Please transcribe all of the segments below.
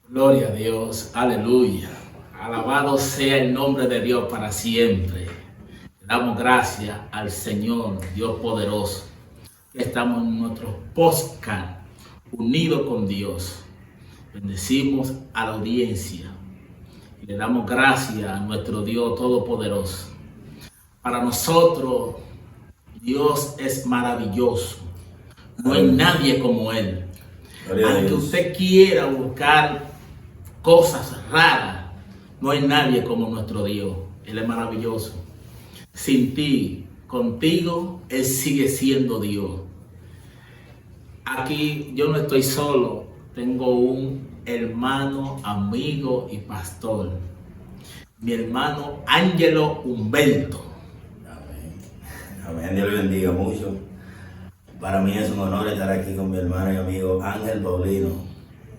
Gloria a Dios, aleluya. Alabado sea el nombre de Dios para siempre. Le damos gracias al Señor, Dios poderoso. Estamos en nuestro podcast, unidos con Dios. Bendecimos a la audiencia y le damos gracias a nuestro Dios todopoderoso. Para nosotros, Dios es maravilloso. No hay nadie como Él. Aunque usted quiera buscar cosas raras, no hay nadie como nuestro Dios. Él es maravilloso. Sin ti, contigo, Él sigue siendo Dios. Aquí yo no estoy solo. Tengo un hermano, amigo y pastor. Mi hermano Ángelo Humberto. Amén. Amén. Dios le bendiga mucho. Para mí es un honor estar aquí con mi hermano y amigo Ángel Paulino.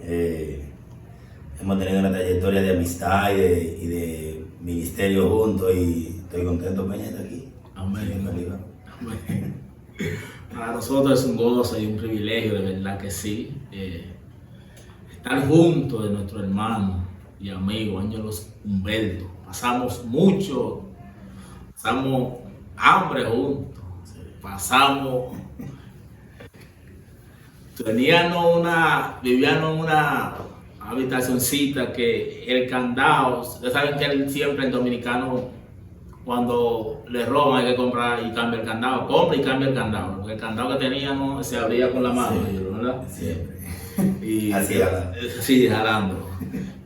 Hemos tenido una trayectoria de amistad y de ministerio juntos y estoy contento Peña estar aquí. Amén. Amén. Para nosotros es un gozo y un privilegio, de verdad que sí. Estar juntos de nuestro hermano y amigo Ángelo Humberto. Pasamos hambre juntos, pasamos. Vivían en una habitacioncita que el candado, ustedes saben que siempre el dominicano cuando le roban hay que comprar y cambia el candado, compra y cambia el candado, porque el candado que teníamos se abría con la mano, sí, ¿verdad? Siempre. Y así jalando. Sí, jalando.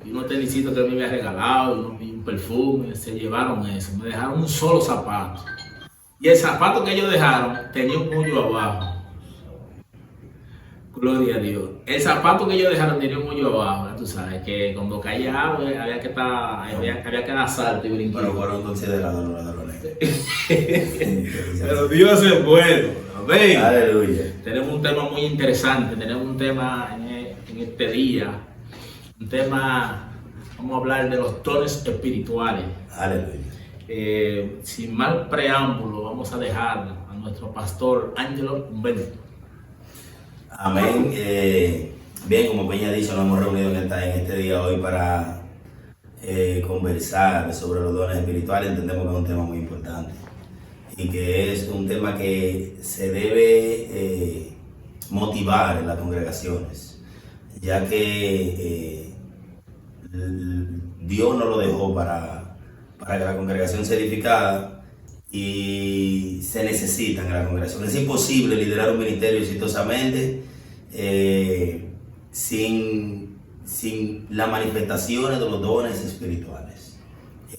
Y unos tenisitos que me había regalado y un perfume, se llevaron eso, me dejaron un solo zapato. Y el zapato que ellos dejaron tenía un hoyo abajo. Gloria a Dios. El zapato que ellos dejaron tenía un hoyo abajo, tú sabes, que cuando caía agua había que dar salto y brincar. Pero fueron considerados los ladrones. Pero Dios es bueno. Amén. Aleluya. Tenemos un tema muy interesante, tenemos un tema en este día, un tema, vamos a hablar de los dones espirituales. Aleluya. Sin mal preámbulo, vamos a dejar a nuestro pastor Ángelo Humberto. Amén. Bien, como Peña ha dicho, nos hemos reunido en este día hoy para conversar sobre los dones espirituales. Entendemos que es un tema muy importante y que es un tema que se debe motivar en las congregaciones, ya que Dios nos lo dejó para que la congregación sea edificada. Y se necesitan en la congregación. Es imposible liderar un ministerio exitosamente sin las manifestaciones de los dones espirituales.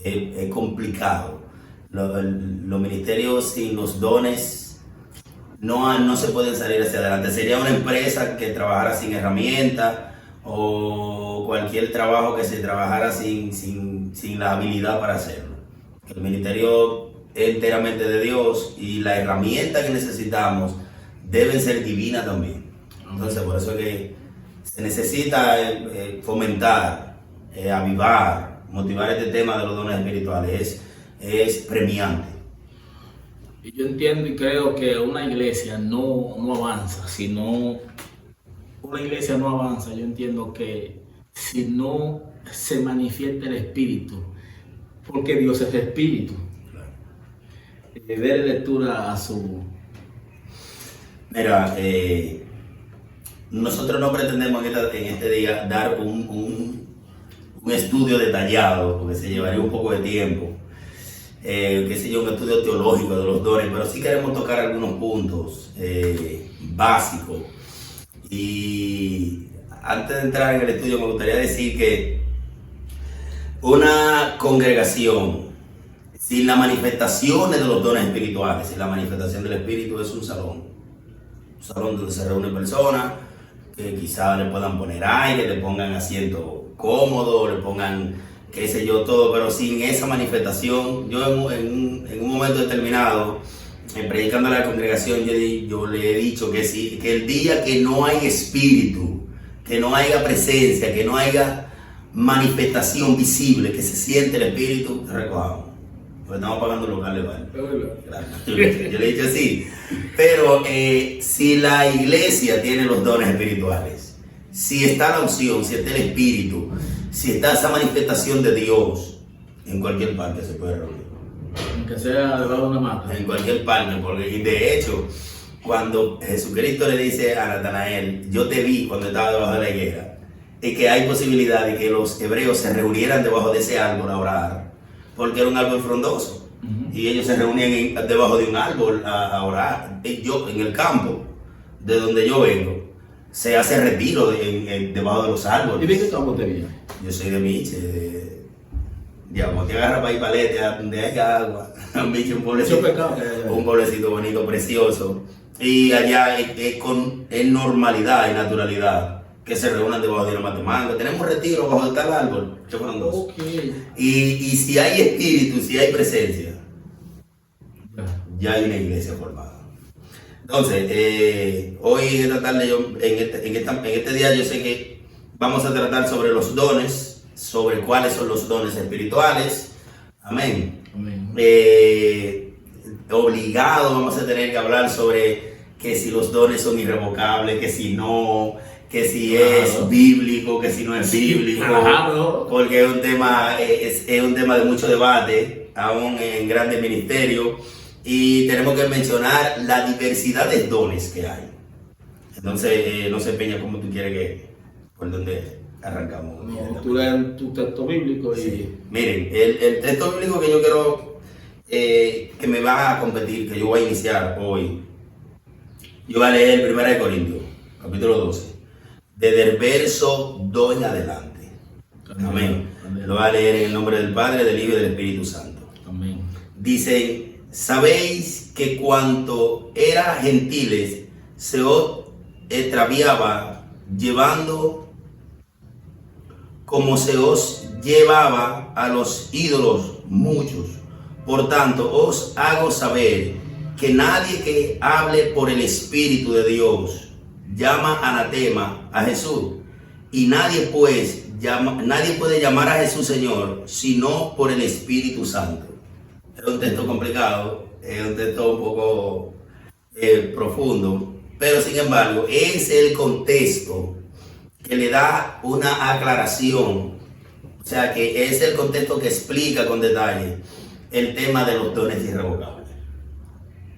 Es complicado. Los ministerios sin los dones no se pueden salir hacia adelante. Sería una empresa que trabajara sin herramientas o cualquier trabajo que se trabajara sin la habilidad para hacerlo. El ministerio enteramente de Dios y la herramienta que necesitamos deben ser divinas también. Entonces por eso es que se necesita fomentar, avivar, motivar este tema de los dones espirituales. Es premiante. Y yo entiendo y creo que una iglesia no avanza, yo entiendo que si no se manifiesta el espíritu, porque Dios es espíritu. Ver lectura a su... Mira, nosotros no pretendemos en este día dar un estudio detallado, porque se llevaría un poco de tiempo, un estudio teológico de los dones, pero sí queremos tocar algunos puntos básicos. Y antes de entrar en el estudio me gustaría decir que una congregación sin las manifestaciones de los dones espirituales, sin la manifestación del Espíritu, es un salón donde se reúnen personas que quizás le puedan poner aire, le pongan asiento cómodo, le pongan qué sé yo todo, pero sin esa manifestación. Yo en un momento determinado, predicando a la congregación, yo le he dicho que el día que no hay espíritu, que no haya presencia, que no haya manifestación visible, que se siente el espíritu, recojamos. Porque estamos pagando locales, ¿vale? Yo le he dicho así. Pero si la iglesia tiene los dones espirituales, si está la unción, si está el Espíritu, si está esa manifestación de Dios, en cualquier parte se puede reunir. Aunque sea debajo de una mata. En cualquier parte, porque y de hecho, cuando Jesucristo le dice a Natanael, yo te vi cuando estaba debajo de la higuera, y que hay posibilidad de que los hebreos se reunieran debajo de ese árbol a orar, porque era un árbol frondoso, y ellos se reunían debajo de un árbol a orar. Y yo, en el campo, de donde yo vengo, se hace retiro debajo de los árboles. ¿Y de qué campo te viene? Yo soy de Miche, digamos, te agarra para ir palete, donde hay agua, Miche, un pueblecito bonito, precioso. Y allá es normalidad y naturalidad que se reúnan debajo de una matemanga. Tenemos retiro bajo tal árbol, que fueron dos. Okay. Y si hay espíritu, si hay presencia, ya hay una iglesia formada. Entonces, hoy en esta tarde, en este día, yo sé que vamos a tratar sobre los dones, sobre cuáles son los dones espirituales. Amén. Amén. Obligado vamos a tener que hablar sobre que si los dones son irrevocables, que si no, que si es bíblico, que si no es bíblico, claro. Porque es un tema de mucho debate, aún en grandes ministerios, y tenemos que mencionar la diversidad de dones que hay. Entonces, no sé, Peña, ¿cómo tú quieres que, por dónde arrancamos? No, tú lees tu texto bíblico y... Sí. Miren, el texto bíblico que yo quiero que me va a competir, que yo voy a iniciar hoy, yo voy a leer el 1 Corintios, capítulo 12, desde el verso 2 en adelante. Amén. Amén. Lo voy a leer en el nombre del Padre, del Hijo y del Espíritu Santo. Amén. Dice, sabéis que cuanto era gentiles se os extraviaba, llevando como se os llevaba a los ídolos muchos. Por tanto, os hago saber que nadie que hable por el Espíritu de Dios llama anatema a Jesús, y nadie puede llamar a Jesús Señor sino por el Espíritu Santo. Es un texto complicado, es un texto un poco profundo, pero sin embargo es el contexto que le da una aclaración, o sea que es el contexto que explica con detalle el tema de los dones irrevocables.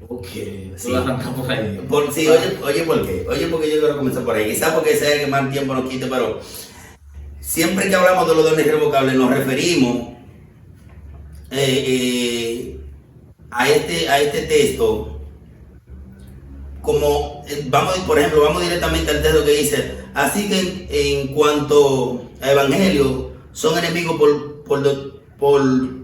Ok, sí. Arrancamos por ahí. Oye, ¿por qué? Oye, porque yo quiero comenzar por ahí. Quizás porque sea el que más tiempo nos quite, pero siempre que hablamos de los dones irrevocables nos referimos a este texto como, por ejemplo, vamos directamente al texto que dice, así que en cuanto a evangelio, son enemigos por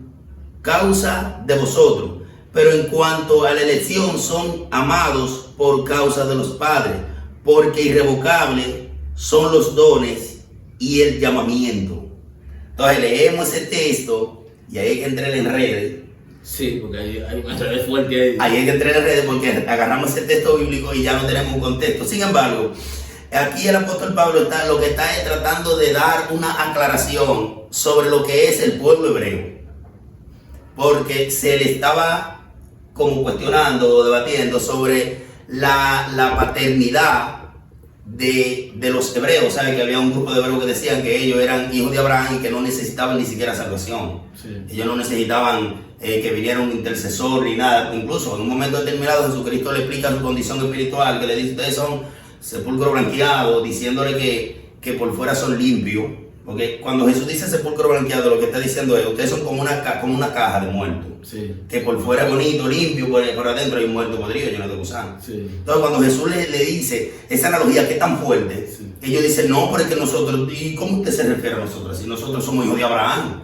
causa de vosotros, pero en cuanto a la elección son amados por causa de los padres, porque irrevocables son los dones y el llamamiento. Entonces leemos ese texto y ahí hay que entrar en redes. Sí, porque hay un enredo fuerte ahí. Ahí hay que entrar en redes porque agarramos ese texto bíblico y ya no tenemos un contexto. Sin embargo, aquí el apóstol Pablo está tratando de dar una aclaración sobre lo que es el pueblo hebreo, porque se le estaba como cuestionando o debatiendo sobre la paternidad de los hebreos. ¿Sabe? Que había un grupo de hebreos que decían que ellos eran hijos de Abraham y que no necesitaban ni siquiera salvación. Sí. Ellos no necesitaban que viniera un intercesor ni nada. Incluso en un momento determinado Jesucristo le explica su condición espiritual, que le dice, ustedes son sepulcro blanqueado, diciéndole que por fuera son limpios. Porque cuando Jesús dice sepulcro blanqueado, lo que está diciendo es, ustedes son como una caja de muertos. Sí. Que por fuera es bonito, limpio, por adentro hay un muerto podrido lleno de gusanos. Sí. Entonces cuando Jesús le dice esa analogía que es tan fuerte, sí, ellos dicen, no, pero es que nosotros, ¿y cómo usted se refiere a nosotros? Si nosotros somos hijos de Abraham.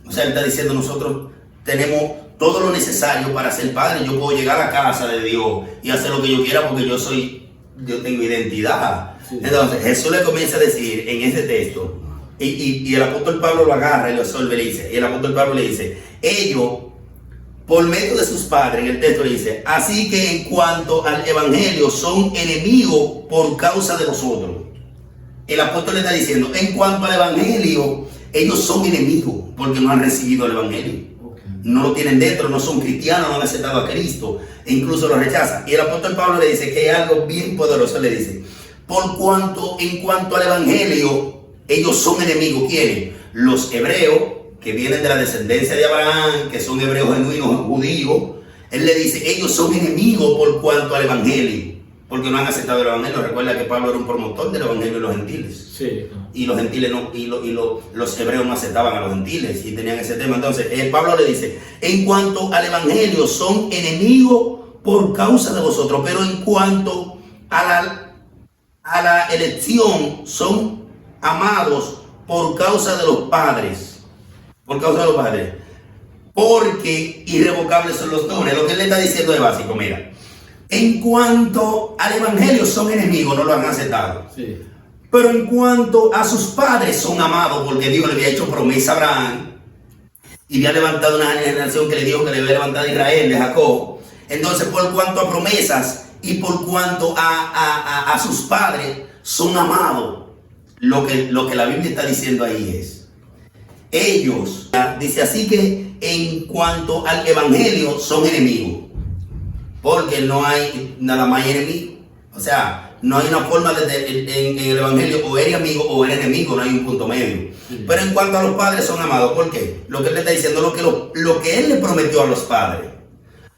O sea, él está diciendo, nosotros tenemos todo lo necesario para ser padres. Yo puedo llegar a la casa de Dios y hacer lo que yo quiera porque yo tengo identidad. Sí. Entonces Jesús le comienza a decir en ese texto, y el apóstol Pablo lo agarra y lo absorbe, le dice, y el apóstol Pablo le dice, ellos, por medio de sus padres, en el texto le dice, así que en cuanto al evangelio, son enemigos por causa de vosotros. El apóstol le está diciendo, en cuanto al evangelio, ellos son enemigos porque no han recibido el evangelio. No lo tienen dentro, no son cristianos, no han aceptado a Cristo, e incluso lo rechazan. Y el apóstol Pablo le dice que hay algo bien poderoso, le dice, en cuanto al evangelio, ellos son enemigos. ¿Quiénes? Los hebreos, que vienen de la descendencia de Abraham, que son hebreos genuinos judíos. Él le dice, ellos son enemigos por cuanto al evangelio, porque no han aceptado el evangelio. Recuerda que Pablo era un promotor del evangelio de los gentiles. Sí. Y los gentiles no, los hebreos no aceptaban a los gentiles y tenían ese tema. Entonces, Pablo le dice, en cuanto al evangelio, son enemigos por causa de vosotros, pero en cuanto a la elección, son amados por causa de los padres. Por causa de los padres. Porque irrevocables son los dones. Lo que él le está diciendo es básico. Mira, en cuanto al evangelio, son enemigos, no lo han aceptado. Sí. Pero en cuanto a sus padres, son amados, porque Dios le había hecho promesa a Abraham y había levantado una generación que le dijo que le había levantado a Israel de Jacob. Entonces, por cuanto a promesas y por cuanto a sus padres, son amados. Lo que la Biblia está diciendo ahí es, ellos, dice así que en cuanto al evangelio, son enemigos, porque no hay nada más enemigo. O sea, no hay una forma en el evangelio, o eres amigo o eres enemigo, no hay un punto medio. Sí. Pero en cuanto a los padres, son amados. ¿Por qué? Lo que él le está diciendo, lo que él le prometió a los padres,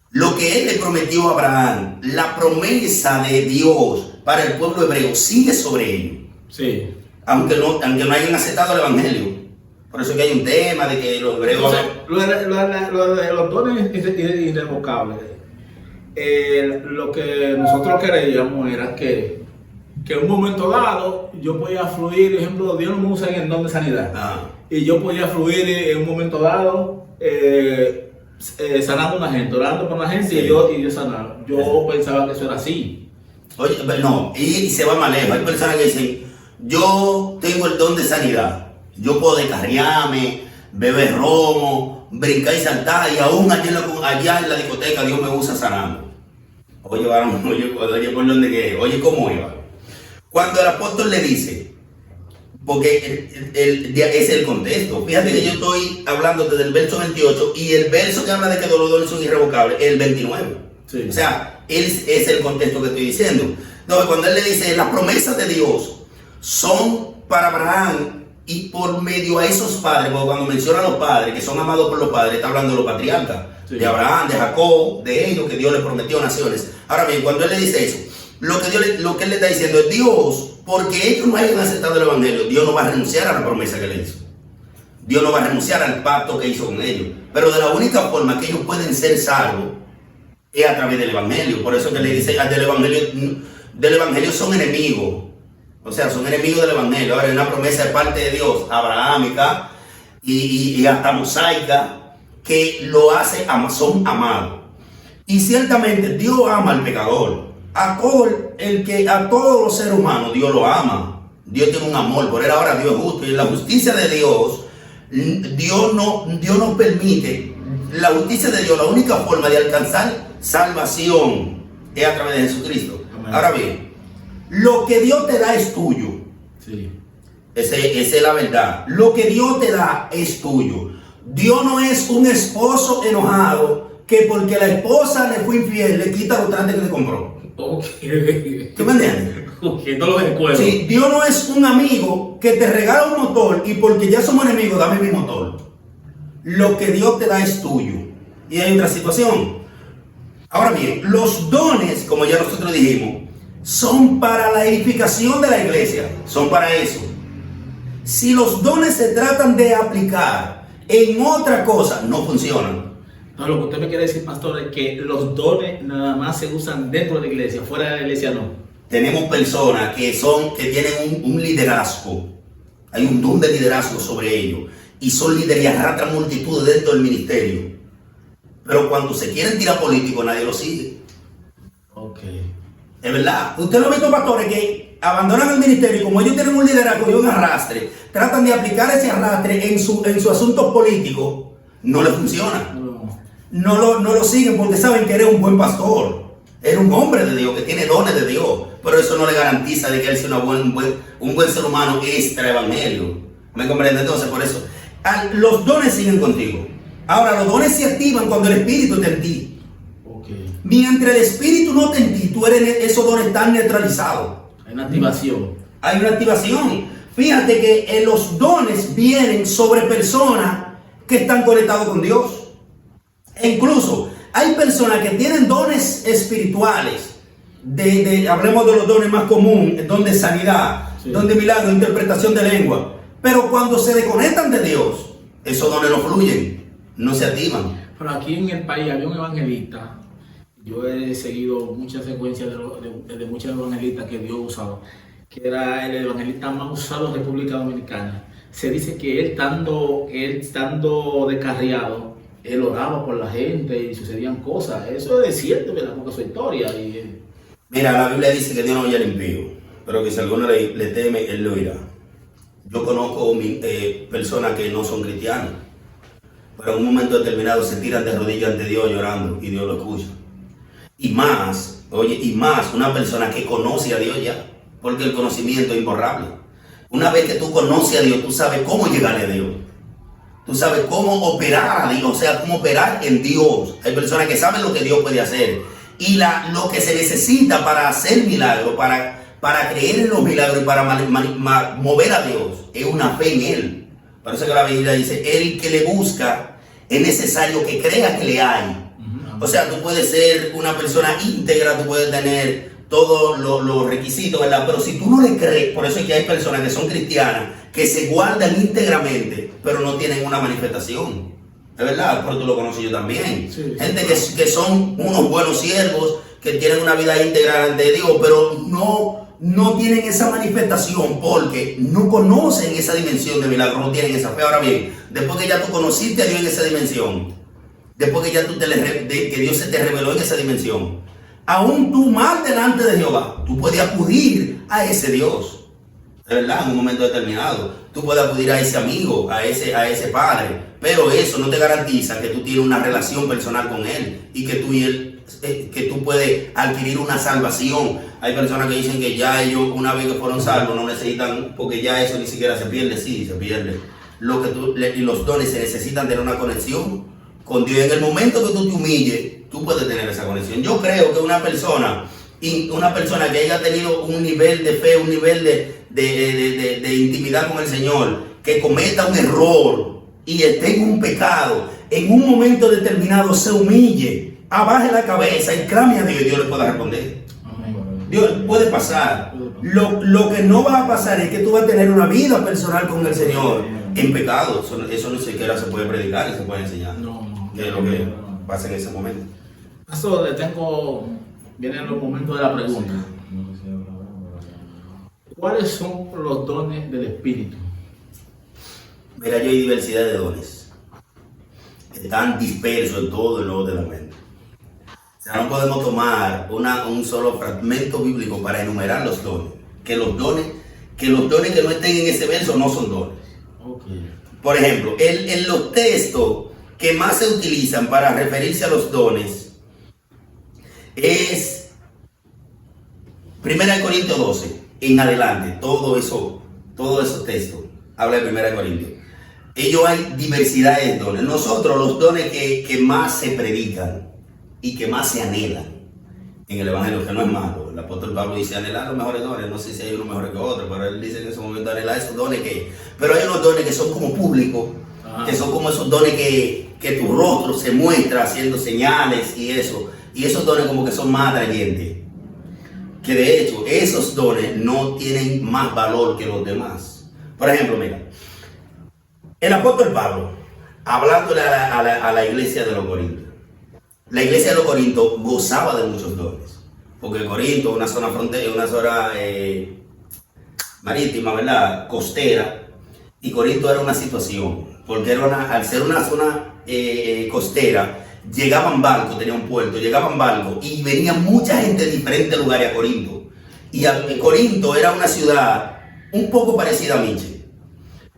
lo que él le prometió a Abraham, la promesa de Dios para el pueblo hebreo sigue sobre ellos. Sí. Aunque no hayan aceptado el evangelio. Por eso que hay un tema de que los hebreos... Entonces, lo de los dones irrevocables. Lo que nosotros creíamos era que en un momento dado yo podía fluir, por ejemplo, Dios no me usa en el don de sanidad. Y yo podía fluir en un momento dado sanando a una gente, orando por una gente, sí. y yo sanar. Yo pensaba que eso era así. Oye, no, y se va más lejos. Hay personas que dicen, yo tengo el don de sanidad. Yo puedo descarriarme, beber romo, brincar y saltar, y aún allá en la discoteca Dios me usa sanando. Oye, varón, oye, por dónde que, oye, ¿cómo iba? Cuando el apóstol le dice, porque ese es el contexto. Fíjate que yo estoy hablando desde el verso 28 y el verso que habla de que los dones son irrevocables es el 29. Sí. O sea, es el contexto que estoy diciendo. Entonces, cuando él le dice, las promesas de Dios son para Abraham y por medio a esos padres, porque cuando menciona a los padres, que son amados por los padres, está hablando de los patriarcas, sí. De Abraham, de Jacob, de ellos, que Dios les prometió naciones. Ahora bien, cuando él le dice eso, lo que él le está diciendo es, Dios, porque ellos no hayan aceptado el evangelio, Dios no va a renunciar a la promesa que le hizo. Dios no va a renunciar al pacto que hizo con ellos. Pero de la única forma que ellos pueden ser salvos es a través del evangelio. Por eso que le dice, del evangelio son enemigos. O sea, son enemigos del evangelio. Ahora hay una promesa de parte de Dios, abrahámica y hasta mosaica, que lo hace, son amados. Y ciertamente Dios ama al pecador. A todos los seres humanos Dios lo ama. Dios tiene un amor por él. Ahora Dios es justo. Y en la justicia de Dios, Dios nos permite. La justicia de Dios, la única forma de alcanzar salvación es a través de Jesucristo. Amén. Ahora bien, lo que Dios te da es tuyo. Sí. Esa es la verdad. Lo que Dios te da es tuyo. Dios no es un esposo enojado que porque la esposa le fue infiel le quita los trastes que le compró. Okay. ¿Tú me entiendes? Okay, no lo recuerdo. Sí, Dios no es un amigo que te regala un motor y porque ya somos enemigos, dame mi motor. Lo que Dios te da es tuyo. Y hay otra situación. Ahora bien, los dones, como ya nosotros dijimos, son para la edificación de la iglesia. Son para eso. Si los dones se tratan de aplicar en otra cosa, no funcionan. No, lo que usted me quiere decir, pastor, es que los dones nada más se usan dentro de la iglesia, fuera de la iglesia no. Tenemos personas que tienen un liderazgo. Hay un don de liderazgo sobre ellos. Y son líderes y arrastran multitudes dentro del ministerio. Pero cuando se quieren tirar políticos, nadie los sigue. Ok. Es verdad. Usted lo ha visto, pastores, que abandonan el ministerio y como ellos tienen un liderazgo y un arrastre, tratan de aplicar ese arrastre en su asuntos políticos, no le funciona. No lo siguen porque saben que eres un buen pastor. Eres un hombre de Dios que tiene dones de Dios. Pero eso no le garantiza de que él sea un buen ser humano extra evangelio. ¿Me comprende? Entonces, por eso, los dones siguen contigo. Ahora, los dones se activan cuando el Espíritu está en ti. Okay. Mientras el Espíritu no está en ti, esos dones están neutralizados. Hay una activación. Hay una activación. Fíjate que los dones vienen sobre personas que están conectados con Dios. E incluso hay personas que tienen dones espirituales. Hablemos de los dones más comunes, don de sanidad, sí, don de milagro, interpretación de lengua. Pero cuando se desconectan de Dios, esos dones no fluyen, no se activan. Pero aquí en el país había un evangelista. Yo he seguido muchas secuencias de muchos evangelistas que Dios usaba, que era el evangelista más usado en República Dominicana. Se dice que él estando descarriado, él oraba por la gente y sucedían cosas. Eso es cierto, ¿verdad? Porque es su historia. Mira, la Biblia dice que Dios no oye al impío, pero que si alguno le teme, él lo oirá. Yo conozco personas que no son cristianos, pero en un momento determinado se tiran de rodillas ante Dios llorando y Dios lo escucha. Y más una persona que conoce a Dios ya, porque el conocimiento es imborrable. Una vez que tú conoces a Dios, tú sabes cómo llegarle a Dios. Tú sabes cómo operar a Dios, o sea, cómo operar en Dios. Hay personas que saben lo que Dios puede hacer. Y lo que se necesita para hacer milagros, para creer en los milagros y para mover a Dios, es una fe en Él. Por eso que la Biblia dice, el que le busca, es necesario que crea que le hay. O sea, tú puedes ser una persona íntegra, tú puedes tener todos los requisitos, ¿verdad? Pero si tú no le crees, por eso es que hay personas que son cristianas, que se guardan íntegramente, pero no tienen una manifestación. Es verdad, pero tú lo conoces yo también. Sí. Gente que son unos buenos siervos, que tienen una vida íntegra ante Dios, pero no tienen esa manifestación porque no conocen esa dimensión de milagro, no tienen esa fe. Ahora bien, después que ya tú conociste a Dios en esa dimensión, después que ya que Dios se te reveló en esa dimensión, aún tú más delante de Jehová, tú puedes acudir a ese Dios, de verdad, en un momento determinado. Tú puedes acudir a ese amigo, a ese padre, pero eso no te garantiza que tú tienes una relación personal con Él y que tú y Él, que tú puedes adquirir una salvación. Hay personas que dicen que ya ellos, una vez que fueron salvos, no necesitan, porque ya eso ni siquiera se pierde. Sí, se pierde. Y los dones se necesitan tener una conexión con Dios. En el momento que tú te humilles, tú puedes tener esa conexión. Yo creo que una persona que haya tenido un nivel de fe, un nivel de intimidad con el Señor, que cometa un error y esté en un pecado, en un momento determinado se humille, abaje la cabeza y clame a Dios, y Dios le pueda responder. Dios puede pasar. Lo que no va a pasar es que tú vas a tener una vida personal con el Señor en pecado. Eso no siquiera se puede predicar y se puede enseñar. Que es lo que pasa en ese momento. Eso vienen los momentos de la pregunta. ¿Cuáles son los dones del Espíritu? Mira, hay diversidad de dones. Están dispersos en todo el Nuevo Testamento. O sea, no podemos tomar un solo fragmento bíblico para enumerar los dones. Que los dones que no estén en ese verso no son dones. Okay. Por ejemplo, en los textos que más se utilizan para referirse a los dones es 1 Corintios 12 en adelante. Todos esos textos habla de 1 Corintios. Ellos hay diversidad de dones. Nosotros los dones que más se predican y que más se anhelan en el Evangelio, que no es malo. El apóstol Pablo dice anhelar los mejores dones. No sé si hay uno mejor que otro, pero él dice en ese momento anhelar esos dones pero hay unos dones que son como públicos, que son como esos dones que tu rostro se muestra haciendo señales y eso. Y esos dones como que son más atrayentes. Que de hecho, esos dones no tienen más valor que los demás. Por ejemplo, mira, el apóstol Pablo, hablándole a la iglesia de los Corintios. La iglesia de los Corintios gozaba de muchos dones. Porque Corinto es una zona frontera, una zona marítima, ¿verdad? Costera. Y Corinto era una situación. Porque al ser una zona costera, llegaban barcos, tenía un puerto, llegaban barcos y venía mucha gente de diferentes lugares a Corinto. Y Corinto era una ciudad un poco parecida a Miche,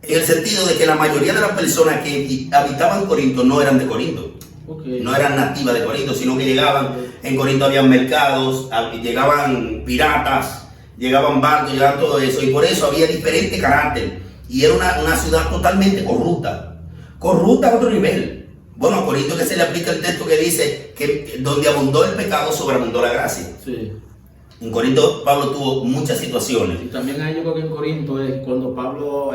en el sentido de que la mayoría de las personas que habitaban Corinto no eran de Corinto. Okay. No eran nativas de Corinto, sino que llegaban, en Corinto había mercados, llegaban piratas, llegaban barcos, llegaban todo eso, y por eso había diferente carácter. Y era una ciudad totalmente corrupta a otro nivel. Bueno, a Corinto que se le aplica el texto que dice que donde abundó el pecado, sobreabundó la gracia. Sí. En Corinto Pablo tuvo muchas situaciones. Y también hay, yo creo que en Corinto es cuando Pablo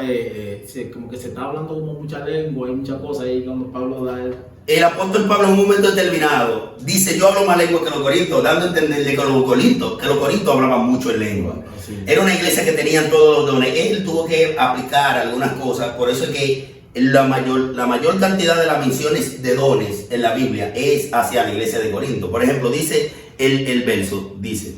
como que se está hablando como mucha lengua y muchas cosas ahí cuando Pablo da El apóstol Pablo en un momento determinado dice: yo hablo más lengua que los corintios, dando a entenderle que los corintios hablaban mucho en lengua. Sí. Era una iglesia que tenían todos los dones. Él tuvo que aplicar algunas cosas, por eso es que la mayor cantidad de las menciones de dones en la Biblia es hacia la iglesia de Corinto. Por ejemplo, dice el verso, dice: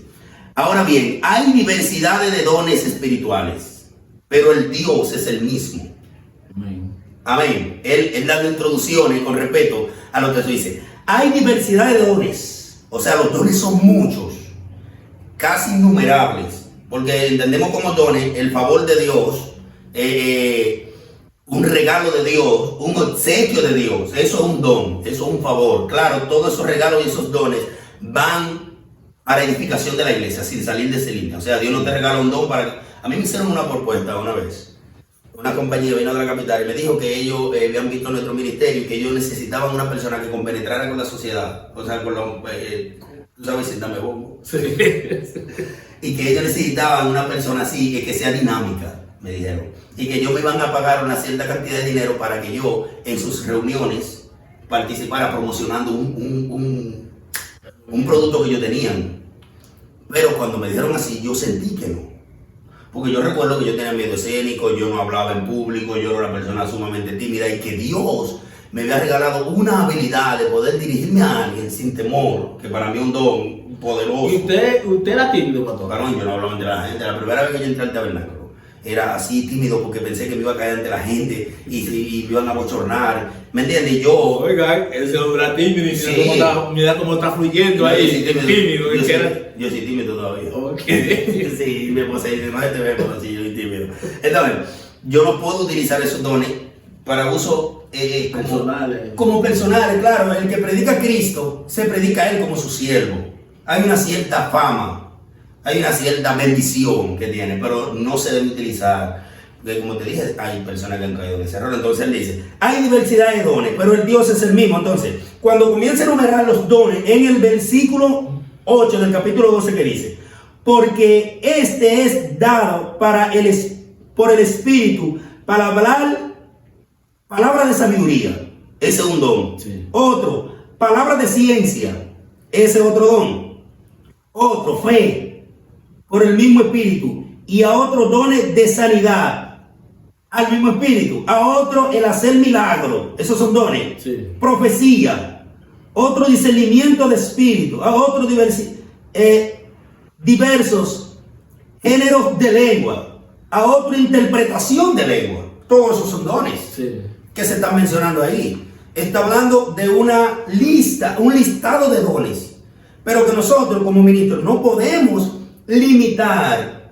ahora bien, hay diversidades de dones espirituales, pero el Dios es el mismo. Amén. Amén. Él da introducciones con respeto a lo que eso dice. Hay diversidad de dones. O sea, los dones son muchos, casi innumerables. Porque entendemos como dones el favor de Dios, un regalo de Dios, un obsequio de Dios. Eso es un don, eso es un favor. Claro, todos esos regalos y esos dones van a la edificación de la iglesia, sin salir de esa línea. O sea, Dios no te regala un don para... A mí me hicieron una propuesta una vez. Una compañía vino de la capital y me dijo que ellos habían visto nuestro ministerio y que ellos necesitaban una persona que compenetrara con la sociedad. O sea, con los... tú sabes, siéntame bombo. Sí. Y que ellos necesitaban una persona así, que sea dinámica, me dijeron. Y que ellos me iban a pagar una cierta cantidad de dinero para que yo, en sus reuniones, participara promocionando un producto que ellos tenían. Pero cuando me dijeron así, yo sentí que no. Porque yo recuerdo que yo tenía miedo escénico, yo no hablaba en público, yo era una persona sumamente tímida y que Dios me había regalado una habilidad de poder dirigirme a alguien sin temor, que para mí es un don poderoso. ¿Y usted era tímido, pastor? Claro, yo no hablaba ante la gente. La primera vez que yo entré al tabernáculo era así tímido porque pensé que me iba a caer ante la gente y me iban a bochornar. ¿Me entiendes? Yo... Oiga, ese hombre era tímido y Sí. mira cómo está fluyendo ahí. Sí, Tímido. Yo soy tímido todavía. Ok. Sí, me puse no se te ve, pero sí, yo soy tímido. Entonces, yo no puedo utilizar esos dones para uso como personales, claro. El que predica a Cristo, se predica a Él como su siervo. Hay una cierta fama, hay una cierta bendición que tiene, pero no se debe utilizar. Porque como te dije, hay personas que han caído en ese error. Entonces él dice, hay diversidad de dones, pero el Dios es el mismo. Entonces, cuando comienza a enumerar los dones, en el versículo 8 del capítulo 12 que dice, porque este es dado por el Espíritu para hablar palabra de sabiduría. Ese es un don. Sí. Otro, palabra de ciencia. Ese es otro don. Otro, fe, por el mismo Espíritu. Y a otro, dones de sanidad, al mismo Espíritu. A otro, el hacer milagros. Esos son dones. Sí. Profecía. Otro, discernimiento de espíritu. A otro, diversos géneros de lengua. A otro, interpretación de lengua. Todos esos son dones. Sí. Que se están mencionando ahí. Está hablando de una lista, un listado de dones. Pero que nosotros como ministros no podemos limitar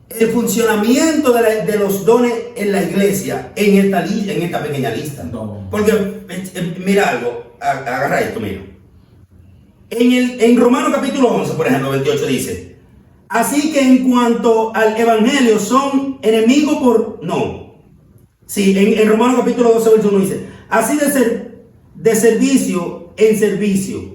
el funcionamiento de los dones en la iglesia en esta pequeña lista. No. Porque, mira algo, agarra esto, mira. En Romanos capítulo 11, por ejemplo, 28 dice, así que en cuanto al evangelio son enemigos en Romanos capítulo 12, verso 1 dice, así de servicio en servicio,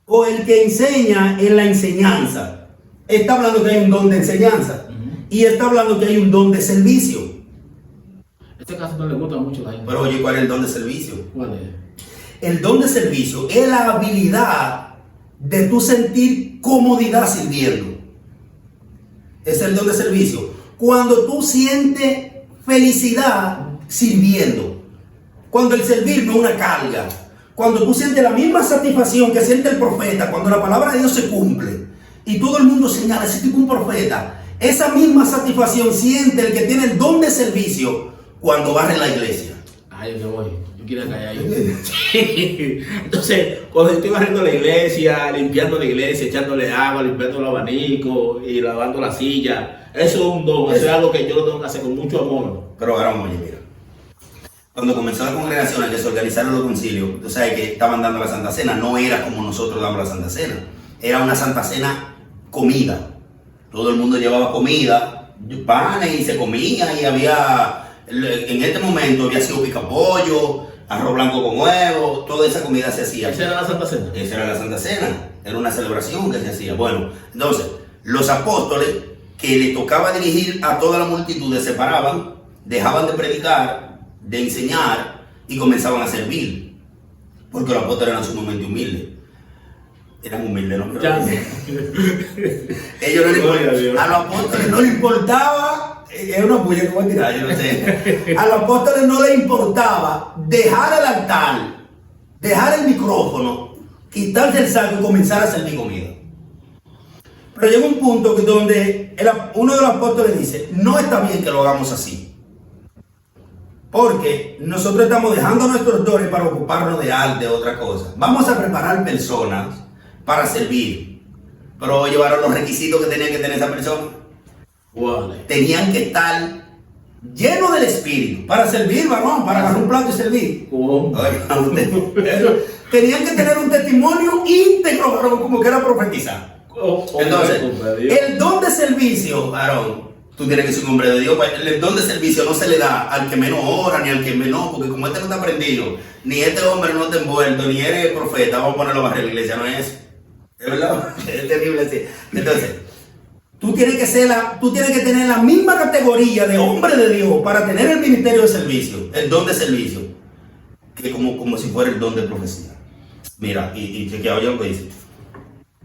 o el que enseña en la enseñanza. Está hablando que hay un don de enseñanza. Y está hablando que hay un don de servicio. Este caso no le gusta mucho a la gente. Pero oye, ¿cuál es el don de servicio? ¿Cuál es? El don de servicio es la habilidad de tú sentir comodidad sirviendo. Es el don de servicio. Cuando tú sientes felicidad sirviendo. Cuando el servir no es una carga. Cuando tú sientes la misma satisfacción que siente el profeta cuando la palabra de Dios se cumple. Y todo el mundo señala, ese tipo es un profeta. Esa misma satisfacción siente el que tiene el don de servicio cuando barre la iglesia. Ay, yo voy. Yo quiero caer ahí. Entonces, cuando estoy barriendo la iglesia, limpiando la iglesia, echándole agua, limpiando el abanico y lavando la silla, eso es un don. Eso es algo que yo lo tengo que hacer con mucho amor. Pero ahora, oye, mira. Cuando comenzó la congregación, que se organizaron los concilios, tú sabes que estaban dando la Santa Cena. No era como nosotros damos la Santa Cena. Era una Santa Cena comida. Todo el mundo llevaba comida, panes y se comía y en este momento había sido picapollo, arroz blanco con huevo, toda esa comida se hacía. ¿Esa era la Santa Cena? Esa era la Santa Cena, era una celebración que se hacía. Bueno, entonces, Los apóstoles que le tocaba dirigir a toda la multitud se separaban, dejaban de predicar, de enseñar y comenzaban a servir. Porque los apóstoles eran sumamente humildes. Eran humildes, ¿no? Ellos no les, a los apóstoles no les importaba, es una puya que voy a tirar, yo no sé. A los apóstoles no les importaba dejar el altar, dejar el micrófono, quitarse el saco y comenzar a servir comida. Pero llega un punto que donde uno de los apóstoles dice, no está bien que lo hagamos así. Porque nosotros estamos dejando nuestros dones para ocuparnos de arte o otra cosa. Vamos a preparar personas para servir. Pero llevaron los requisitos que tenían que tener esa persona. Wow. Tenían que estar llenos del Espíritu para servir, varón, para agarrar un plato y servir. Tenían que tener un testimonio íntegro, varón, como que era profetizar. Entonces, el don de servicio, varón, tú tienes que ser un hombre de Dios. El don de servicio no se le da al que menos ora ni al que menos, porque como este no está aprendido, ni este hombre no está envuelto, ni eres profeta, vamos a ponerlo bajo la iglesia, no es eso. Es verdad, es terrible así. Entonces, tú tienes que tener la misma categoría de hombre de Dios para tener el ministerio de servicio, el don de servicio, que como si fuera el don de profecía. Mira, y chequeado yo lo que dice.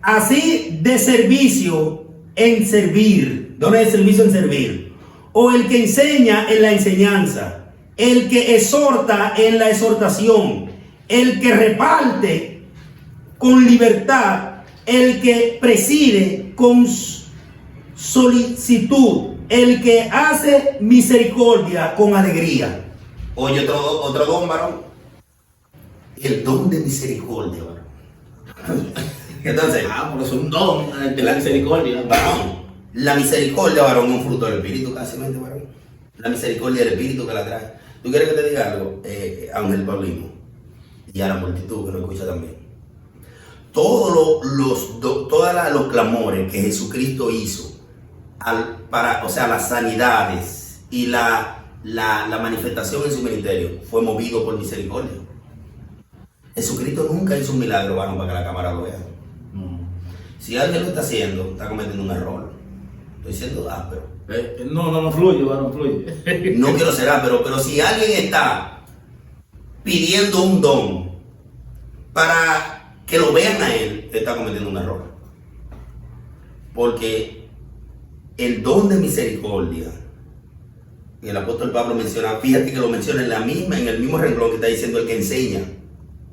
Así de servicio en servir. ¿Dónde es el servicio en servir? O el que enseña en la enseñanza, el que exhorta en la exhortación, el que reparte con libertad, el que preside con solicitud, el que hace misericordia con alegría. Oye, otro don, varón. El don de misericordia, varón. Entonces, pero es un don de la misericordia. Varón, la misericordia, varón, es un fruto del Espíritu, casi, varón. La misericordia del Espíritu que la trae. ¿Tú quieres que te diga algo, Ángel Paulino? Y a la multitud que nos escucha también. Todos los clamores que Jesucristo hizo para las sanidades y la manifestación en su ministerio fue movido por misericordia. Jesucristo nunca hizo un milagro, varón, para que la cámara lo vea. Si alguien lo está haciendo, está cometiendo un error. Estoy siendo áspero. No fluye, varón, fluye. No quiero ser áspero, pero si alguien está pidiendo un don para que lo vean a él, está cometiendo un error. Porque el don de misericordia, y el apóstol Pablo menciona, fíjate que lo menciona en el mismo renglón que está diciendo el que enseña.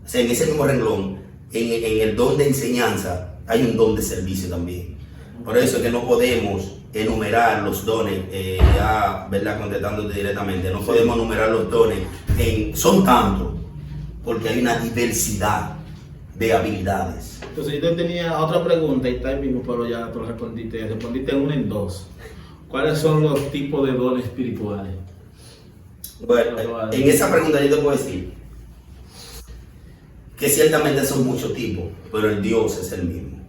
O sea, en ese mismo renglón, en el don de enseñanza, hay un don de servicio también. Por eso es que no podemos enumerar los dones, ya, ¿verdad? Contestándote directamente, no podemos enumerar los dones, son tantos, porque hay una diversidad de habilidades. Entonces yo tenía otra pregunta y está ahí mismo, pero ya tú respondiste una en dos. ¿Cuáles son los tipos de dones espirituales? Bueno, en esa pregunta yo te puedo decir que ciertamente son muchos tipos, pero el Dios es el mismo.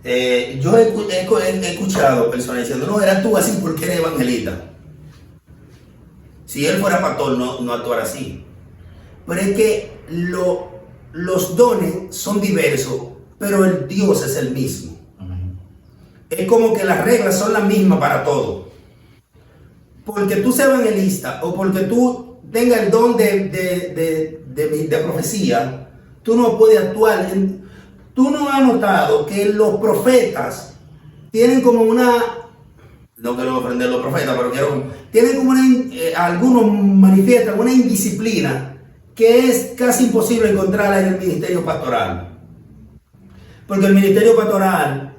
Yo he escuchado personas diciendo, no, eras tú así porque eres evangelista. Si él fuera pastor, no actuara así. Pero es que los dones son diversos, pero el Dios es el mismo. Es como que las reglas son las mismas para todos. Porque tú seas evangelista o porque tú tengas el don de profecía, tú no puedes actuar. Tú no has notado que los profetas tienen como una, no quiero ofender a los profetas, pero tienen como algunos manifiestan una indisciplina que es casi imposible encontrarla en el ministerio pastoral. Porque el ministerio pastoral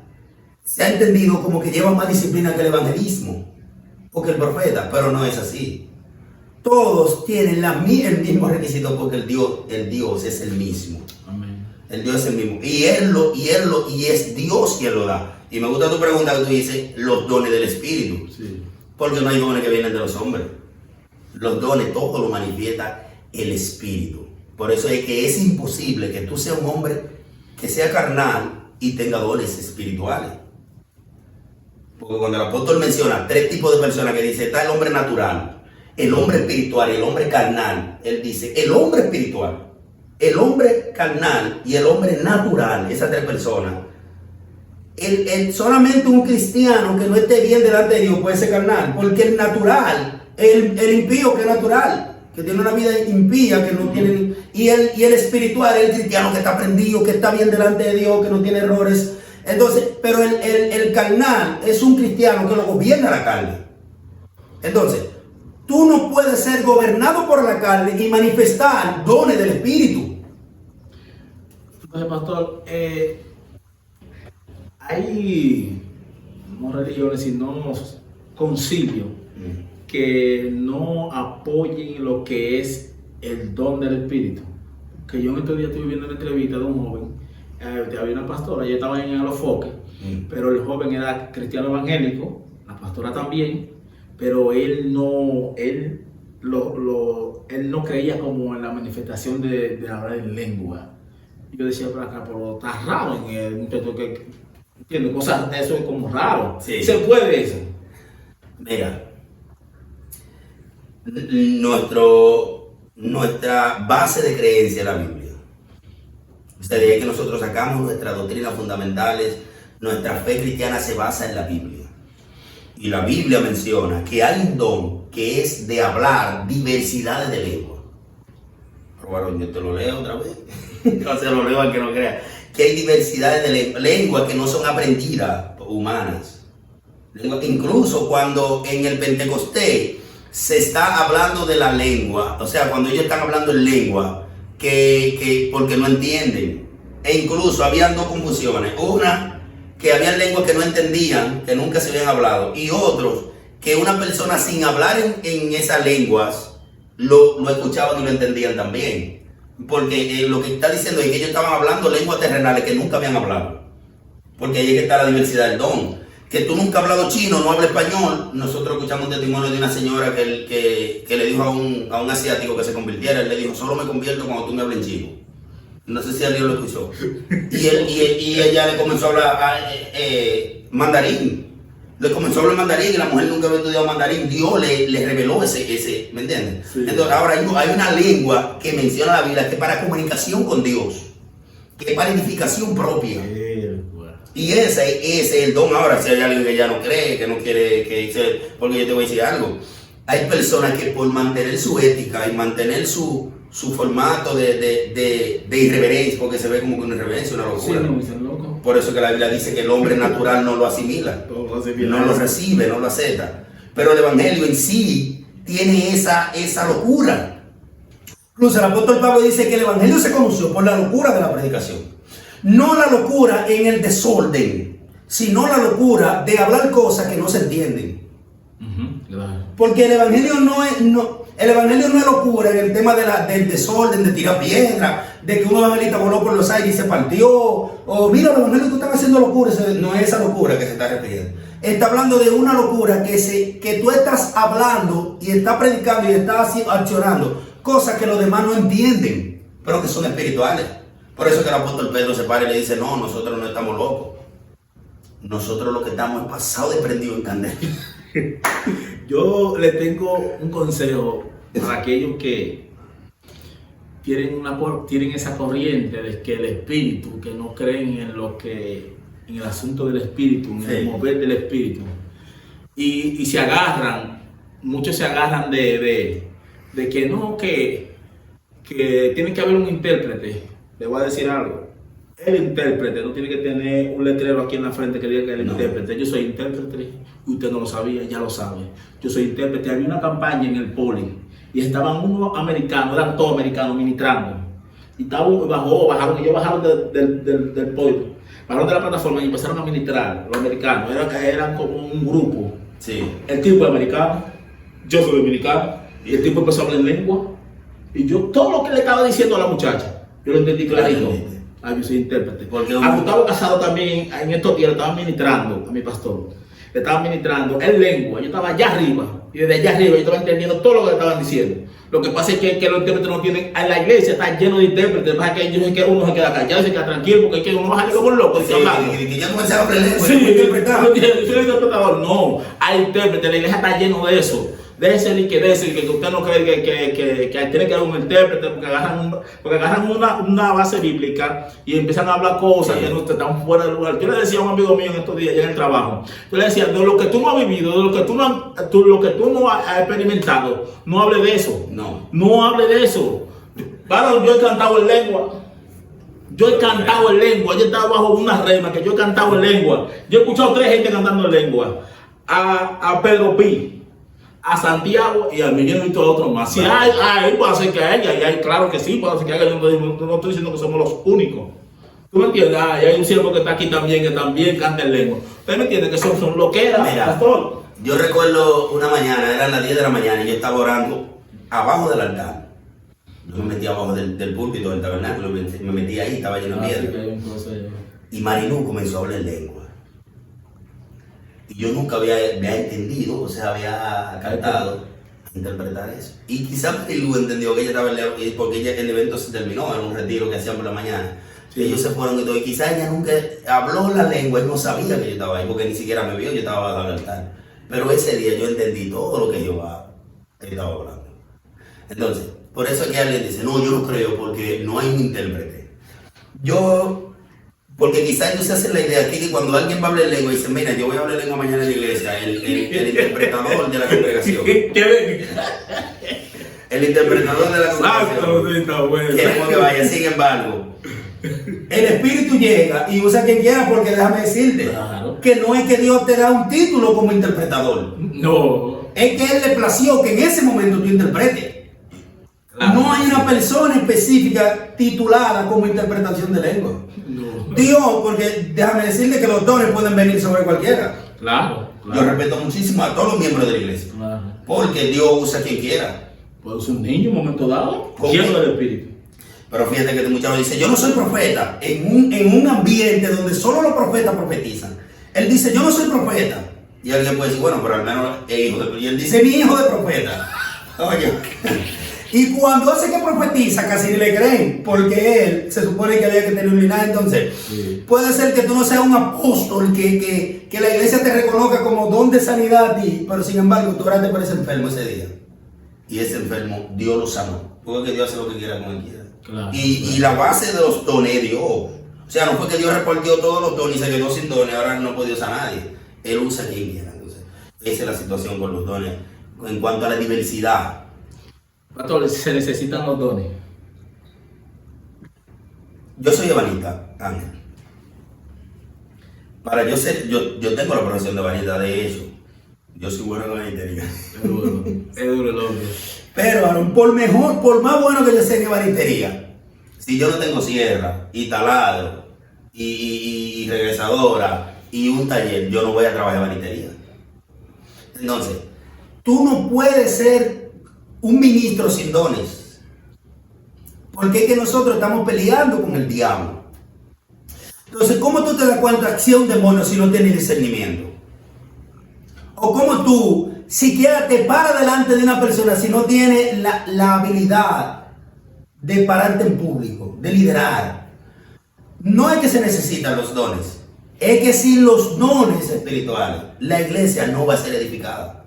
se ha entendido como que lleva más disciplina que el evangelismo o que el profeta, pero no es así. Todos tienen el mismo requisito porque el Dios es el mismo. Amén. El Dios es el mismo. Y es Dios quien lo da. Y me gusta tu pregunta que tú dices, los dones del Espíritu. Sí. Porque no hay dones que vienen de los hombres. Los dones, todo lo manifiesta el Espíritu. Por eso es que es imposible que tú seas un hombre que sea carnal y tenga dones espirituales. Porque cuando el apóstol menciona 3 tipos de personas que dice, está el hombre natural, el hombre espiritual y el hombre carnal. Él dice, el hombre espiritual, el hombre carnal y el hombre natural, esas 3 personas, solamente un cristiano que no esté bien delante de Dios puede ser carnal, porque el natural, el impío que es natural, que tiene una vida impía, que no tiene, y el espiritual, el cristiano que está prendido, que está bien delante de Dios, que no tiene errores. Entonces, pero el carnal es un cristiano que lo gobierna la carne. Entonces, tú no puedes ser gobernado por la carne y manifestar dones del espíritu. Entonces, pastor, hay no religiones, sino concilios que no apoyen lo que es el don del espíritu. Que yo en estos días estuve viendo una entrevista de un joven, había una pastora, ella estaba en Alofoque, pero el joven era cristiano evangélico, la pastora también, pero él no creía como en la manifestación de hablar en lengua. Y yo decía por acá, pero está raro en el muchacho que entiende cosas, eso es como raro. Sí. ¿Se puede eso? Mira, nuestra base de creencia es la Biblia. Ustedes ven que nosotros sacamos nuestras doctrinas fundamentales, nuestra fe cristiana se basa en la Biblia. Y la Biblia menciona que hay un don que es de hablar diversidades de lenguas. Pero bueno, yo te lo leo otra vez. No se lo leo al que no crea. Que hay diversidades de lenguas que no son aprendidas humanas. Incluso cuando en el Pentecostés se está hablando de la lengua, o sea, cuando ellos están hablando en lengua, que porque no entienden. E incluso habían dos confusiones. Una, que habían lenguas que no entendían, que nunca se habían hablado. Y otros, que una persona sin hablar en esas lenguas, lo escuchaban y lo entendían también. Porque lo que está diciendo es que ellos estaban hablando lenguas terrenales que nunca habían hablado. Porque ahí es que está la diversidad del don. Que tú nunca has hablado chino, no hablas español. Nosotros escuchamos un testimonio de una señora que le dijo a un asiático que se convirtiera. Él le dijo, solo me convierto cuando tú me hables en chino. No sé si alguien lo escuchó. Y ella le comenzó a hablar mandarín. Le comenzó a hablar mandarín y la mujer nunca había estudiado mandarín. Dios le reveló ese, ¿me entiendes? Sí. Entonces ahora hay una lengua que menciona la Biblia que es para comunicación con Dios, que es para edificación propia. Y ese es el don. Ahora, si hay alguien que ya no cree, que no quiere, porque yo te voy a decir algo. Hay personas que por mantener su ética y mantener su formato de irreverencia, porque se ve como que una irreverencia, una locura. Sí, loco. Por eso que la Biblia dice que el hombre natural no lo asimila, no lo recibe, no lo acepta. Pero el evangelio en sí tiene esa locura. Incluso el apóstol Pablo dice que el evangelio se conoció por la locura de la predicación. No la locura en el desorden, sino la locura de hablar cosas que no se entienden. Porque el evangelio no es locura en el tema del desorden, de tirar piedra, de que un evangelista voló por los aires y se partió, o mira, los evangelios están haciendo locura. No es esa locura que se está refiriendo. Está hablando de una locura que tú estás hablando y estás predicando y estás accionando cosas que los demás no entienden, pero que son espirituales. Por eso que el apóstol Pedro se para y le dice, no, nosotros no estamos locos. Nosotros lo que estamos es pasado de prendido en candela. Yo le tengo un consejo para aquellos que tienen esa corriente de que el espíritu, que no creen en el asunto del espíritu, en el mover del espíritu, y se agarran, muchos se agarran de que no, que tiene que haber un intérprete. Le voy a decir algo. El intérprete no tiene que tener un letrero aquí en la frente que diga que es el intérprete. Yo soy intérprete, usted no lo sabía, ya lo sabe. Yo soy intérprete. Había una campaña en el poli y estaban unos americanos, eran todos americanos ministrando. Y bajaron, ellos bajaron del poli, bajaron de la plataforma y empezaron a ministrar. Los americanos eran como un grupo. Sí. El tipo es americano, yo soy dominicano, y el tipo empezó a hablar en lengua. Y yo, todo lo que le estaba diciendo a la muchacha, yo lo entendí clarito. Yo soy intérprete. A Gustavo Casado también, en estos días, le estaba ministrando a mi pastor. Le estaba ministrando en lengua. Yo estaba allá arriba. Y desde allá arriba yo estaba entendiendo todo lo que le estaban diciendo. Lo que pasa es que los intérpretes no tienen. En la iglesia está lleno de intérpretes. Lo que pasa es que uno se queda callado, se queda tranquilo, porque es que uno va a salir como un loco. Y ya comenzaron a aprender. Sí, yo soy interpretador. No, hay intérpretes. La iglesia está lleno de eso. Déjese de que usted no cree que tiene que haber un intérprete, porque agarran una base bíblica y empiezan a hablar cosas que no están fuera de lugar. Yo le decía a un amigo mío en estos días, ya en el trabajo, yo le decía, de lo que tú no has vivido, de lo que tú no has experimentado, no hable de eso. No hable de eso. Claro, yo he cantado en lengua. Yo he estado bajo una rema que yo he cantado en lengua. Yo he escuchado 3 gente cantando en lengua. A Pedro Pi, a Santiago y a Miguel y todo otro más. Si hay, puede ser que haya, y hay, claro que sí, puede ser que haya. Yo no estoy diciendo que somos los únicos. ¿Tú me entiendes? Y hay un siervo que está aquí también, que también canta en lengua. ¿Usted me entiende? Que son loqueras, pastor. Yo recuerdo una mañana, eran las 10 de la mañana, y yo estaba orando abajo del altar. Yo me metí abajo del púlpito del tabernáculo, me metí ahí, estaba lleno de piedra. Y Marilú comenzó a hablar lengua. Y yo nunca había entendido, o sea, había cantado, interpretar eso. Y quizás Marilú entendió que ella estaba en lengua, porque el evento se terminó, era un retiro que hacían por la mañana. Sí. Ellos se fueron y todo, y quizás ella nunca habló la lengua, él no sabía que yo estaba ahí, porque ni siquiera me vio, yo estaba abajo del altar. Pero ese día yo entendí todo lo que yo estaba hablando. Entonces, por eso es que alguien dice, no, yo no creo, porque no hay un intérprete. Porque quizás ellos se hacen la idea aquí que cuando alguien va a hablar lengua y dice, mira, yo voy a hablar lengua mañana en la iglesia, el interpretador de la congregación. El interpretador de la congregación. Queremos que vaya, sin embargo. El Espíritu llega y usa quien quiera, porque déjame decirte que no es que Dios te da un título como interpretador. No. Es que Él le plació que en ese momento tú interpretes. No hay una persona específica titulada como interpretación de lengua. No. Dios, porque déjame decirle que los dones pueden venir sobre cualquiera. Claro. Yo respeto muchísimo a todos los miembros de la iglesia. Claro. Porque Dios usa a quien quiera. Puede ser un niño en un momento dado, lleno del Espíritu. Pero fíjate que este muchacho dice, yo no soy profeta, en un ambiente donde solo los profetas profetizan. Él dice, yo no soy profeta. Y alguien puede decir, bueno, pero al menos es hijo de... Y él dice, mi hijo de profeta. Oye. Y cuando hace que profetiza, casi ni le creen, porque él se supone que había que tener un linaje. Entonces, puede ser que tú no seas un apóstol, que la iglesia te reconozca como don de sanidad a ti, pero sin embargo, tú oraste por ese enfermo ese día. Y ese enfermo, Dios lo sanó. Porque Dios hace lo que quiera con él quiera. Claro, y la base de los dones es Dios. O sea, no fue que Dios repartió todos los dones y se quedó sin dones, ahora no puede usar a nadie. Él usa a quien quiera. Entonces, esa es la situación con los dones. En cuanto a la diversidad. Pastor, se necesitan los dones. Yo soy evanista, Ángel. Para yo ser, yo tengo la profesión de evanista, de hecho. Yo soy bueno en evanitería. Es duro el hombre. Pero Aaron, por más bueno que yo sea en evanitería, si yo no tengo sierra y taladro y regresadora y un taller, yo no voy a trabajar en evanitería. Entonces, tú no puedes ser un ministro sin dones, porque es que nosotros estamos peleando con el diablo. Entonces, ¿cómo tú te das cuenta de un demonio si no tienes discernimiento? O cómo tú siquiera te paras delante de una persona si no tienes la habilidad de pararte en público, de liderar. No es que se necesitan los dones, es que sin los dones espirituales, la iglesia no va a ser edificada.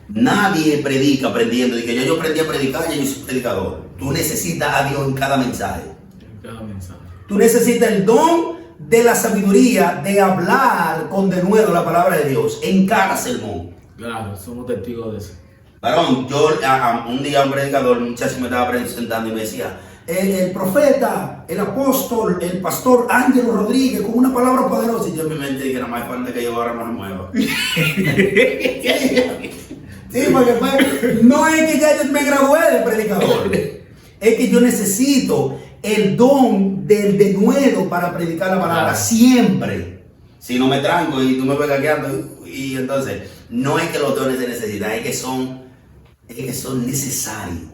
Nadie predica aprendiendo, y que yo aprendí a predicar y yo soy predicador. Tú necesitas a Dios en cada mensaje. Tú necesitas el don de la sabiduría de hablar con denuedo la palabra de Dios en cada sermón. Claro, somos testigos de eso. Varón, yo un día un predicador, un muchacho me estaba presentando y me decía, el profeta, el apóstol, el pastor Ángelo Rodríguez, con una palabra poderosa. Y yo en mi mente dije, no más falta que yo ahora no me mueva. Sí, porque no es que ya yo me gradué de predicador, es que yo necesito el don del denuedo para predicar la palabra siempre. Si no me tranco y tú me ves gagueando, y entonces no es que los dones se necesitan, es que son necesarios.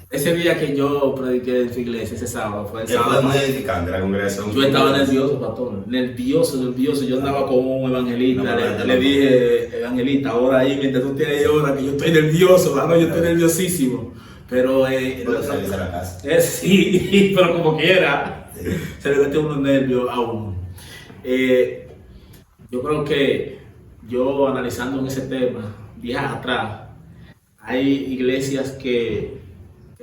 Ese día que yo prediqué en su iglesia, ese sábado, fue el sábado. Fue muy edificante la congregación. Yo estaba nervioso, pastor. Nervioso. Yo andaba con un evangelista. Le dije, evangelista, ahora ahí, mientras tú tienes hora, que yo estoy nervioso, ¿no? Yo estoy nerviosísimo. Pero salirse a la casa. Sí, pero como quiera, se le mete unos nervios a uno. Yo creo que yo analizando en ese tema, días atrás, hay iglesias que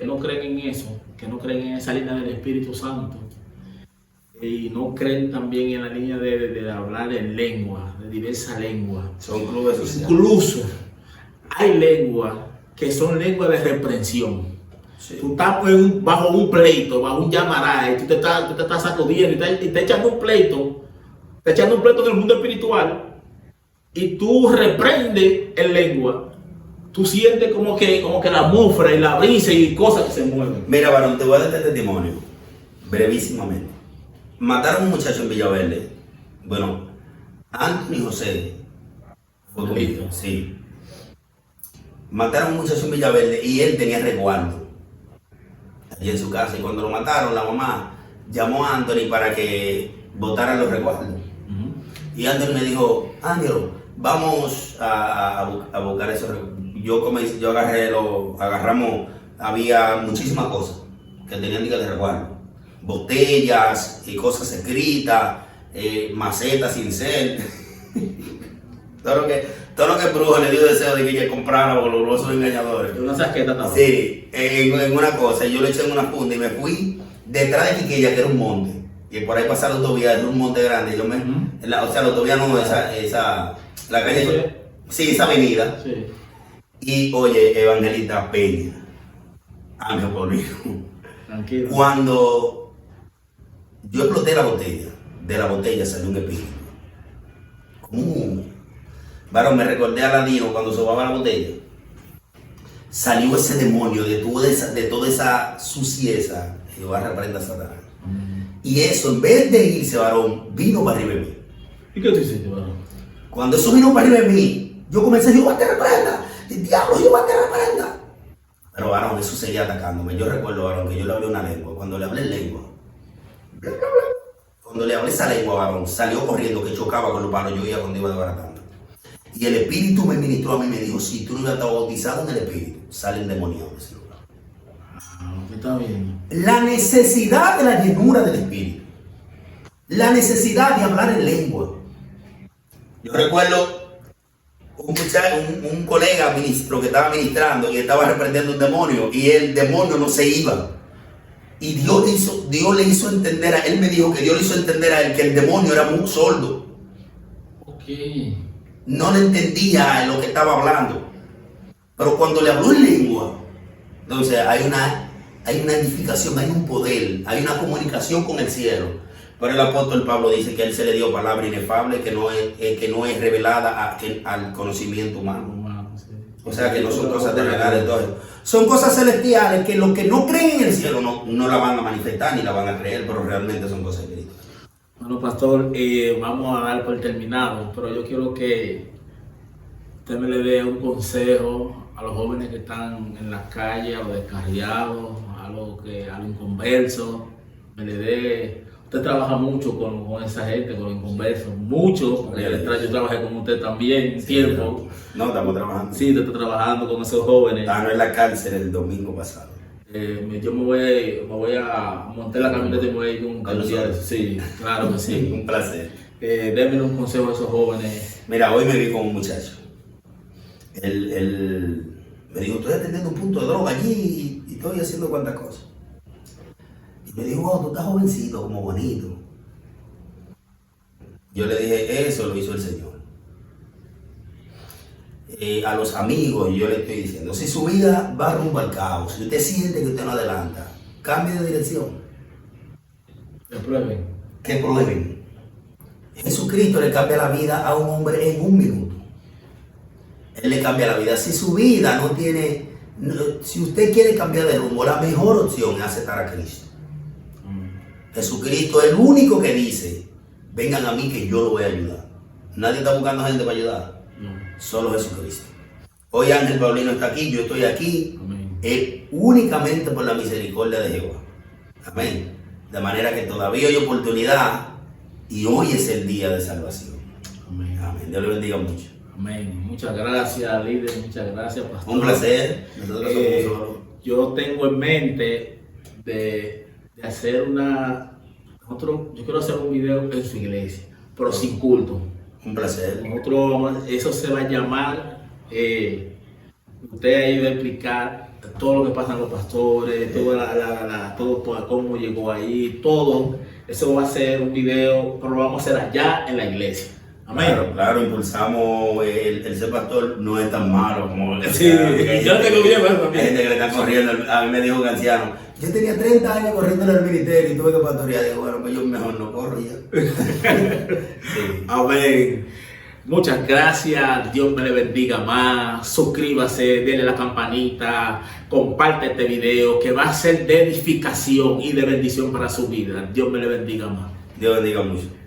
no creen en eso, que no creen en esa línea del Espíritu Santo y no creen también en la línea de hablar en lengua, de diversas lenguas. Son clubes sociales. Incluso hay lenguas que son lenguas de reprensión. Sí. Tú estás bajo un pleito, bajo un llamará, y tú te estás sacudiendo y te echando un pleito, en el mundo espiritual, y tú reprendes en lengua. Tú sientes como que la atmósfera y la brisa y cosas que se mueven. Mira, varón, te voy a dar este testimonio, brevísimamente. Mataron a un muchacho en Villaverde. Bueno, Anthony José fue conmigo, sí. Mataron a un muchacho en Villaverde y él tenía resguardo allí en su casa. Y cuando lo mataron, la mamá llamó a Anthony para que botaran los resguardos. Y Anthony me dijo, Ángelo, vamos a buscar esos resguardos. Yo agarramos, había muchísimas cosas que tenían que de resguardo. Botellas, cosas escritas, macetas sin ser. todo lo que el brujo le dio deseo de que ella comprara por los grosos engañadores. Una saqueta también. Sí, en una cosa, yo le eché en una funda y me fui detrás de Quiqueya, que era un monte. Y por ahí pasaron los autovías, era un monte grande. Yo la autovía no, la calle, sí, esa avenida. Sí. Y oye, Evangelista Peña, Ángel Paulino. Tranquilo. Cuando yo exploté la botella, de la botella salió un espíritu. Varón, me recordé a Ladino cuando sobaba la botella. Salió ese demonio de toda esa suciedad. Jehová reprenda a Satanás. Y eso, en vez de irse, varón, vino para arriba de mí. ¿Y qué tú hiciste, varón? Cuando eso vino para arriba de mí, yo comencé, Jehová te reprenda. El diablo, Jehová te reprenda. Pero varón, eso seguía atacándome. Yo recuerdo, varón, que yo le hablé una lengua. Cuando le hablé en lengua, bla, bla, bla. Cuando le hablé esa lengua, varón, salió corriendo que chocaba con los palos. Yo iba cuando iba desbaratando. Y el Espíritu me ministró a mí y me dijo, si tú no hubieras estado bautizado en el Espíritu, salen demoniados de ese lugar. ¿Qué está bien? La necesidad de la llenura del Espíritu. La necesidad de hablar en lengua. Yo recuerdo un colega ministro que estaba ministrando y estaba reprendiendo un demonio y el demonio no se iba. Y Dios le hizo entender él me dijo que Dios le hizo entender a él que el demonio era muy sordo. Okay. No le entendía lo que estaba hablando. Pero cuando le habló en lengua, entonces hay una edificación, hay un poder, hay una comunicación con el cielo. Pero el apóstol Pablo dice que a él se le dio palabra inefable que no es revelada al conocimiento humano. Sí. O sea que no son cosas terrenales, entonces son cosas celestiales que los que no creen en el cielo no la van a manifestar ni la van a creer, pero realmente son cosas espirituales. Bueno, pastor, vamos a dar por terminado, pero yo quiero que usted me le dé un consejo a los jóvenes que están en las calles, a los descarriados, a los inconversos. Me le dé. Usted trabaja mucho con esa gente, con los inconversos, mucho. Yo trabajé con usted también un tiempo. No, estamos trabajando. Sí, usted está trabajando con esos jóvenes. Estaba en la cárcel el domingo pasado. Yo me voy a montar la camioneta y me voy a ir con un Sí, claro que sí. Un placer. Déme un consejo a esos jóvenes. Mira, hoy me vi con un muchacho. Él me dijo, estoy atendiendo un punto de droga allí y estoy haciendo cuantas cosas. Y me dijo, wow, tú estás jovencito, como bonito. Yo le dije, eso lo hizo el Señor. A los amigos yo le estoy diciendo, si su vida va rumbo al caos, si usted siente que usted no adelanta, cambie de dirección. Que prueben. Jesucristo le cambia la vida a un hombre en un minuto. Él le cambia la vida. Si su vida no tiene, si usted quiere cambiar de rumbo, la mejor opción es aceptar a Cristo. Jesucristo es el único que dice, vengan a mí que yo lo voy a ayudar. Nadie está buscando gente para ayudar. Solo Jesucristo. Hoy Ángel Paulino está aquí, yo estoy aquí. Únicamente por la misericordia de Jehová. Amén. De manera que todavía hay oportunidad y hoy es el día de salvación. Amén. Amén. Dios le bendiga mucho. Amén. Muchas gracias, líder. Muchas gracias, pastor. Un placer. Nosotros somos solos. Yo tengo en mente de hacer yo quiero hacer un video en su iglesia, pero sin culto. Un placer. Eso se va a llamar, usted ha ido a explicar todo lo que pasan los pastores, todo cómo llegó ahí, todo. Eso va a ser un video, pero lo vamos a hacer allá en la iglesia. Amén. Claro, impulsamos el ser pastor no es tan malo como Sí, yo tengo miedo también. hay gente que le está corriendo. A mí me dijo un anciano, yo tenía 30 años corriendo en el ministerio y tuve que pastorear. Digo, bueno, pues yo mejor no corro ya. Sí. Amén. Muchas gracias, Dios me le bendiga más. Suscríbase, denle la campanita, comparte este video que va a ser de edificación y de bendición para su vida. Dios me le bendiga más. Dios bendiga mucho.